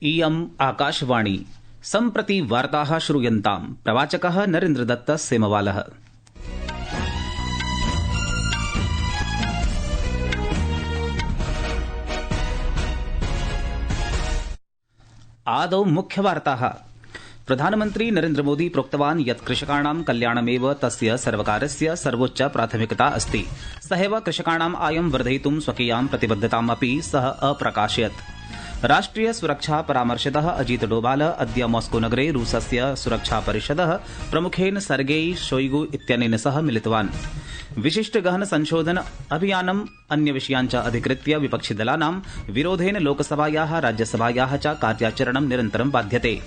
इयम् आकाशवाणी सम्प्रति वार्ताः श्रूयन्ताम्। प्रवाचकः नरेन्द्रदत्त सेमवालः। आदौ मुख्यवार्ताः। प्रधानमन्त्री नरेन्द्र मोदी प्रोक्तवान् यत् कृषकाणां कल्याणमेव तस्य सर्वकारस्य सर्वोच्च प्राथमिकता अस्ति। सहैव कृषकाणाम् आयं वर्धयितुं स्वकीयां प्रतिबद्धतामपि सः अप्रकाशयत्। राष्ट्रिय सुरक्षा परामर्शदः अजीत डोभाल अद्य मॉस्को नगरे रूसस्य सुरक्षा परिषदः प्रमुखेन सर्गेई शोइगु इत्यनेन सह मिलितवान्। विशिष्ट गहन संशोधन अभियानम् अन्यविषयान् च अधिकृत्य विपक्षिदलानां विरोधेन लोकसभायाः राज्यसभायाः च कार्याचरणं निरन्तरं बाध्यते।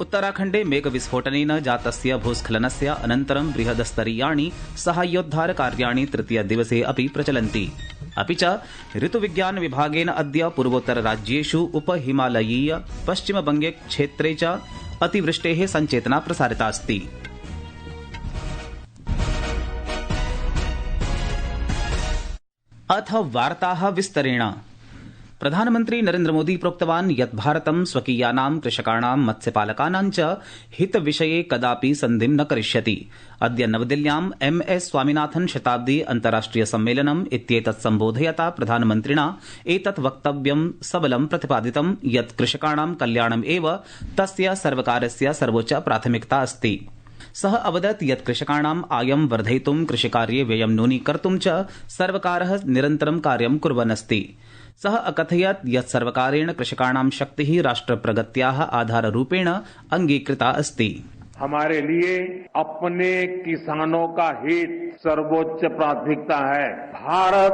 उत्तराखण्डे मेघविस्फोटनेन जातस्य भूस्खलनस्य अनन्तरं बृहदस्तरीयाणि साहाय्योद्धारकार्याणि तृतीयदिवसे अपि प्रचलन्ति। अपि च ऋतुविज्ञान विभागेन अद्य पूर्वोत्तरराज्येषु उपहिमालयीय पश्चिमबंगे क्षेत्रे च अतिवृष्टेः संचेतना प्रसारिता अस्ति। अथ वार्ताः विस्तरेण। प्रधानमन्त्री नरेन्द्र मोदी प्रोक्तवान् यत् भारतं स्वकीयानां कृषकाणां मत्स्यपालकानां च हितविषये कदापि सन्धिं न करिष्यति। अद्य नवदिल्ल्याम् एमएस स्वामिनाथन शताब्दी अन्ताराष्ट्रिय सम्मेलनम् इत्येतत् सम्बोधयता प्रधानमन्त्रिणा एतत् वक्तव्यं सबलं प्रतिपादितं यत् कृषकाणां कल्याणम् एव तस्य सर्वकारस्य सर्वोच्च प्राथमिकता अस्ति। सः अवदत् यत् कृषकाणाम् आयं वर्धयितुं कृषिकार्ये व्ययं न्यूनीकर्तुं च सर्वकारः निरन्तरं कार्यं कुर्वन् अस्ति। सः अकथयत् यत् सर्वकारेण कृषकाणां शक्तिः राष्ट्रप्रगत्याः आधाररूपेण अंगीकृता अस्ति। हमारे लिए अपने किसानों का हित सर्वोच्च प्राथमिकता है। भारत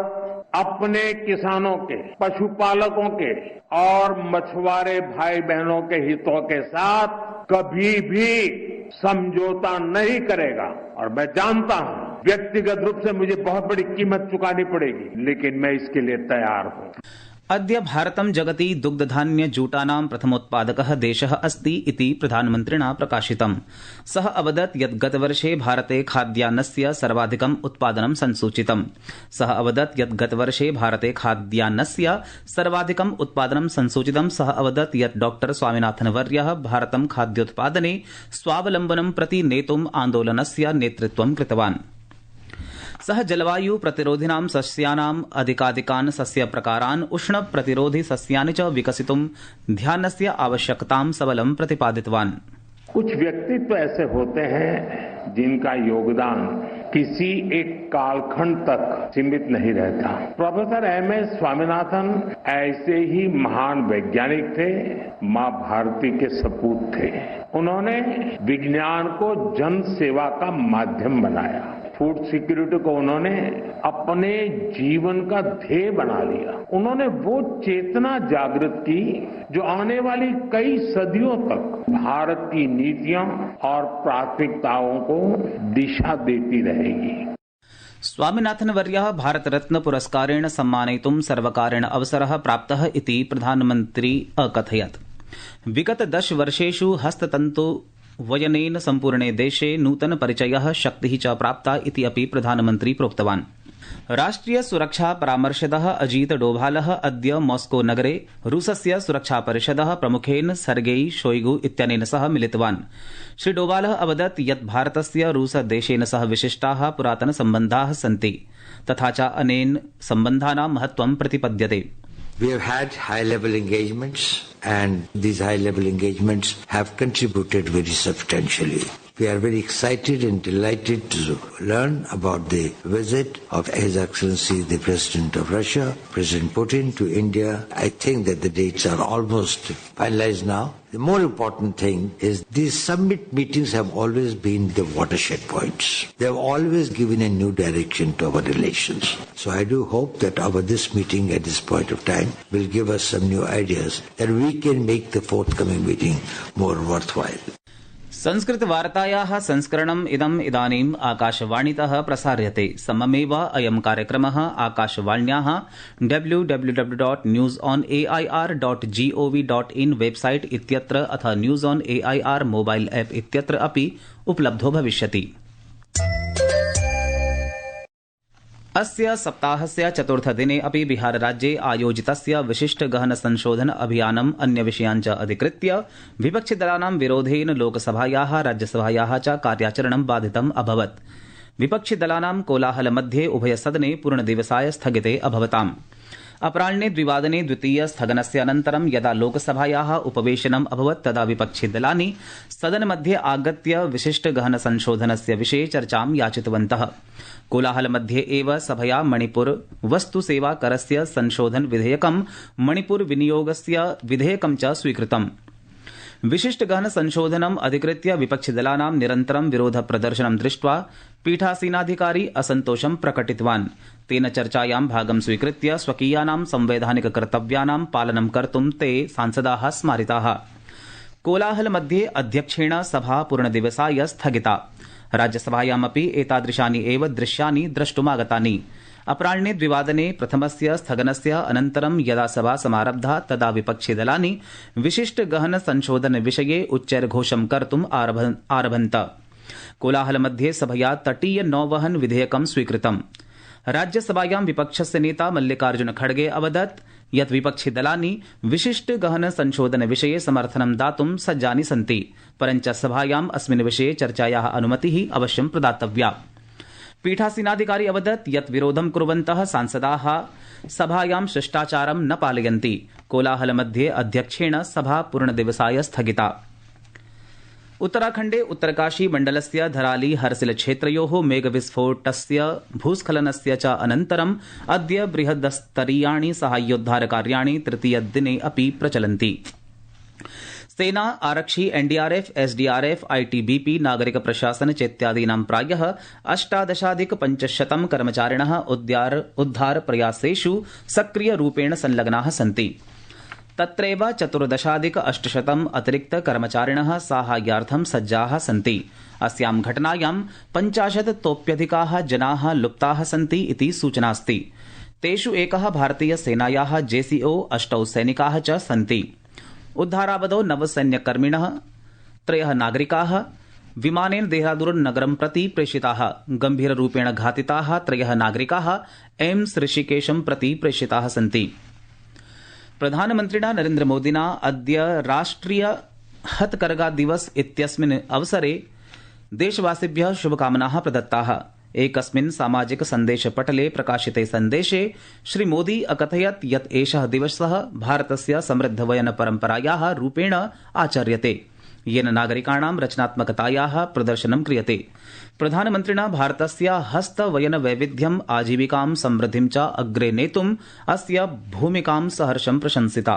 अपने किसानों के, पशुपालकों के और मछुआरे भाई बहनों के हितों के साथ कभी भी समझौता नहीं करेगा। और मैं जानता हूं व्यक्तिगत रूप से मुझे बहुत बड़ी कीमत चुकानी पड़ेगी, लेकिन मैं इसके लिए तैयार हूं। अद्य भारतं जगति दुग्धधान्यजूटानां प्रथमोत्पादकः देशः अस्ति इति प्रधानमन्त्रिणा प्रकाशितम्। सः अवदत् यत् गतवर्षे भारते खाद्यान्नस्य सर्वाधिकम् उत्पादनं संसूचितम्। सः अवदत् यत् गतवर्षे भारते खाद्यान्नस्य सर्वाधिकम् उत्पादनं संसूचितम्। सः अवदत् यत् डॉ स्वामिनाथनवर्यः भारतं खाद्योत्पादने स्वावलम्बनं प्रति नेतुम् आन्दोलनस्य नेतृत्वं कृतवान्। सः जलवायु प्रतिरोधिनां सस्यानाम् अधिकाधिकान् सस्यप्रकारान् उष्ण प्रतिरोधि सस्यानि च विकसितुं ध्यानस्य आवश्यकतां सबलं प्रतिपादितवान्। कुछ व्यक्तित्व ऐसे होते हैं जिनका योगदान किसी एक कालखंड तक सीमित नहीं रहता। प्रोफेसर एमएस स्वामीनाथन ऐसे ही महान वैज्ञानिक थे, मां भारती के सपूत थे। उन्होंने विज्ञान को जन सेवा का माध्यम बनाया। फूड सिक्योरिटी को उन्होंने अपने जीवन का ध्येय बना लिया। उन्होंने वो चेतना जागृत की जो आने वाली कई सदियों तक भारत की नीतियों और प्राथमिकताओं को दिशा देती रहेगी। स्वामीनाथनवर्यः भारतरत्न पुरस्कारेण सम्मानयितुं सर्वकारेण अवसरः प्राप्तः इति प्रधानमन्त्री अकथयत्। विगत 10 वर्षेषु हस्ततन्तु वयनेन सम्पूर्णे देशे नूतन परिचयः शक्तिः च प्राप्ता इति अपि प्रधानमन्त्री प्रोक्तवान्। राष्ट्रिय सुरक्षा परामर्शदः अजीत डोभालः अद्य मॉस्को नगरे रूसस्य सुरक्षा परिषदः प्रमुखेन सर्गेई शोइगु इत्यनेन सह मिलितवान्। श्री डोभालः अवदत् यत् भारतस्य रूसदेशेन सह विशिष्टाः पुरातन सम्बन्धाः सन्ति, तथा च अनेन सम्बन्धानां महत्त्वं प्रतिपद्यते। We have had high-level engagements, and these high-level engagements have contributed very substantially. We are very excited and delighted to learn about the visit of His Excellency the President of Russia, President Putin, to India. I think that the dates are almost finalized now. The more important thing is these summit meetings have always been the watershed points. They have always given a new direction to our relations. So I do hope that this meeting at this point of time will give us some new ideas that we can make the forthcoming meeting more worthwhile. संस्कृतवार्तायाः संस्करणम् इदानीम् आकाशवाणीतः प्रसार्यते। सममेव अयं कार्यक्रमः आकाशवाण्याः www.newsonair.gov.in website इत्यत्र अथ news on AIR mobile app इत्यत्र अपि उपलब्धो भविष्यति। अस्य सप्ताहस्य चतुर्थदिने अपि बिहारराज्ये आयोजितस्य विशिष्ट गहन संशोधन अभियानम् अन्य विषयान् च अधिकृत्य विपक्षिदलानां विरोधेन लोकसभायाः राज्यसभायाः च कार्याचरणं बाधितम् अभवत्। विपक्षिदलानां कोलाहलमध्ये उभयसदने पूर्णदिवसाय स्थगिते अभवताम्। अपराह्ने 2 वादने द्वितीय स्थगनस्य अनन्तरं यदा लोकसभायाः उपवेशनम् अभवत् तदा विपक्षिदलानि सदनमध्ये आगत्य विशिष्ट गहन संशोधनस्य विषये चर्चां याचितवन्तः। कोलाहलमध्ये एव सभया मणिपुर वस्तु सेवा करस्य संशोधन विधेयकं मणिपुर विनियोगस्य विधेयकं च स्वीकृतम्। विशिष्ट गहन संशोधनम् अधिकृत्य विपक्षिदलानां निरन्तरं विरोध प्रदर्शनं दृष्ट्वा पीठासीनाधिकारी असन्तोषं प्रकटितवान्। तेन चर्चायां भागं स्वीकृत्य स्वकीयानां संवैधानिक कर्तव्यानां पालनं कर्तुं ते सांसदाः स्मारिताः। कोलाहलमध्ये अध्यक्षेण सभा पूर्णदिवसाय स्थगिता। राज्यसभायामपि एतादृशानि एव दृश्यानि द्रष्टुमागतानि। अपराह्ने 2 वादने प्रथमस्य स्थगनस्य अनन्तरं यदा सभा समारब्धा तदा विपक्षिदलानि विशिष्ट गहन संशोधन विषये उच्चैर्घोषं कर्तुम् आरभन्त। कोलाहलमध्ये सभया तटीय नौवहन विधेयकं स्वीकृतम्। राज्यसभायां विपक्षस्य नेता मल्लिकार्जुन खड़गे अवदत् यत् विपक्षिदलानि विशिष्ट गहन संशोधन विषये समर्थनं दातुं सज्जानि सन्ति, परञ्च सभायाम् अस्मिन् विषये चर्चायाः अनुमतिः अवश्यं प्रदातव्या। पीठासीनाधिकारी अवदत् यत् विरोधं कुर्वन्तः सांसदाः सभायां शिष्टाचारं न पालयन्ति। कोलाहलमध्ये अध्यक्षेण सभा पूर्णदिवसाय स्थगिता। उत्तराखण्डे उत्तरकाशी मण्डलस्य धराली हरसिल क्षेत्रयोः मेघविस्फोटस्य भूस्खलनस्य च अनन्तरम् अद्य बृहदस्तरीयाणि साहाय्योद्धारकार्याणि तृतीयदिने अपि प्रचलन्ति। सेना, आरक्षि, एनडीआरएफ, एसडीआरएफ, आईटीबीपी, नागरिक प्रशासन चेत्यादीनां प्रायः 18,500 कर्मचारिणः उद्धार प्रयासेषु सक्रियरूपेण संलग्नाः सन्ति। तत्रैव 14,800 अतिरिक्त कर्मचारिणः साहाय्यार्थं सज्जाः सन्ति। अस्यां घटनायां 50 तोऽप्यधिकाः जनाः लुप्ताः सन्ति इति सूचनास्ति। तेषु एकः भारतीय सेनायाः जेसीओ, 8 सैनिकाः च सन्ति। उद्धारावधौ 9 सैन्यकर्मिणः, 3 नागरिकाः विमानेन देहरादून नगरं प्रति प्रेषिताः। गंभीररूपेण घातिताः 3 नागरिकाः एम्स ऋषिकेशं प्रति प्रेषिताः सन्ति। प्रधानमन्त्रिणा नरेन्द्रमोदिना अद्य राष्ट्रिय हथकरघा दिवस इत्यस्मिन् अवसरे देशवासिभ्यः शुभकामनाः प्रदत्ताः। एकस्मिन् सामाजिक सन्देशपटले प्रकाशिते सन्देशे श्रीमोदी अकथयत् यत् एषः दिवसः भारतस्य समृद्धवयन परम्परायाः रूपेण आचर्यते, येन नागरिकाणां रचनात्मकतायाः प्रदर्शनं क्रियते। प्रधानमन्त्रिणा भारतस्य हस्तवयन वैविध्यम्, आजीविकां, समृद्धिं च अग्रे नेतुम् अस्य भूमिकां सहर्षं प्रशंसिता।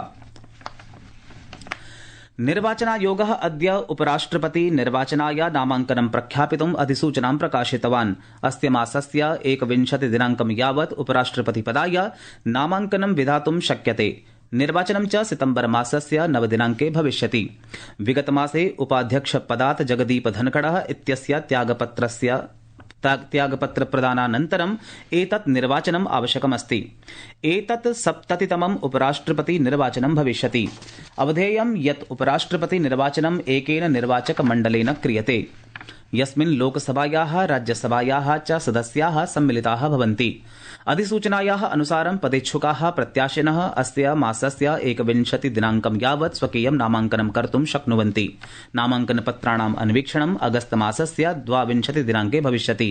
निर्वाचनायोगः अद्य उपराष्ट्रपति निर्वाचनाय नामाङ्कनं प्रख्यापितुम् अधिसूचनां प्रकाशितवान्। अस्य मासस्य 21 दिनाङ्कं यावत् उपराष्ट्रपतिपदाय नामाङ्कनं विधातुं शक्यते। निर्वाचनं च सितम्बर मासस्य 9 दिनाङ्के भविष्यति। विगतमासे उपाध्यक्षपदात् जगदीप धनखडः इत्यस्य त्यागपत्रप्रदानानन्तरम् एतत् निर्वाचनम् आवश्यकमस्ति। एतत् 70तमम् उपराष्ट्रपति निर्वाचनं भविष्यति। अवधेयं यत् उपराष्ट्रपति निर्वाचनम् एकेन निर्वाचकमण्डलेन क्रियते, यस्मिन् लोकसभायाः, राज्यसभायाः च सदस्याः सम्मिलिताः भवन्ति। अधिसूचनायाः अनुसारं पदेच्छुकाः प्रत्याशिनः अस्य मासस्य 21 दिनाङ्कं यावत् स्वकीयं नामाङ्कनं कर्तुं शक्नुवन्ति। नामाङ्कनपत्राणाम् अन्वीक्षणम् अगस्त मासस्य 22 दिनाङ्के भविष्यति।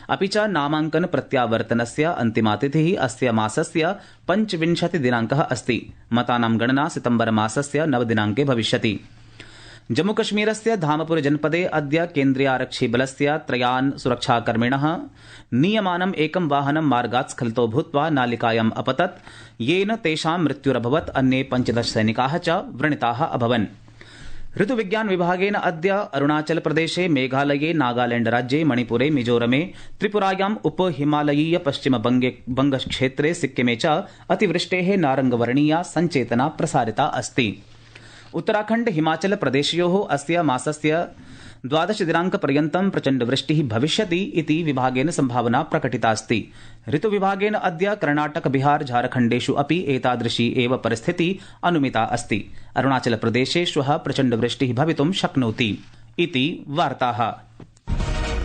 अपि च नामाङ्कन प्रत्यावर्तनस्य अन्तिमा तिथिः अस्य मासस्य 25 दिनाङ्कः अस्ति। मतानां गणना सितम्बर मासस्य 9 दिनाङ्के भविष्यति। जम्मूकश्मीरस्य धामपुर जनपदे अद्य केन्द्रीयारक्षिबलस्य 3 सुरक्षाकर्मिणः नीयमानम् एकं वाहनं मार्गात् स्खलितो भूत्वा नालिकायाम् अपतत्, येन तेषां मृत्युरभवत्। अन्ये 15 सैनिकाः च व्रणिताः अभवन्। ऋतुविज्ञान विभागेन अद्य अरुणाचल प्रदेशे, मेघालये, नागालैंड राज्ये, मणिपुरे, मिजोरमे, त्रिपुरायाम् उप हिमालयीय पश्चिम बंगक्षेत्रे, सिक्किमे च अतिवृष्टेः नारंगवर्णीया संचेतना प्रसारिता अस्ति। उत्तराखण्ड हिमाचल प्रदेशयोः अस्य मासस्य 12 दिनाङ्कपर्यन्तं प्रचण्डवृष्टिः भविष्यति इति विभागेन संभावना प्रकटिता अस्ति। ऋतुविभागेन अद्य कर्णाटक, बिहार, झारखण्डेषु अपि एतादृशी एव परिस्थितिः अनुमिता अस्ति। अरुणाचल प्रदेशे श्वः प्रचण्डवृष्टिः भवितुं शक्नोति इति वार्ताः।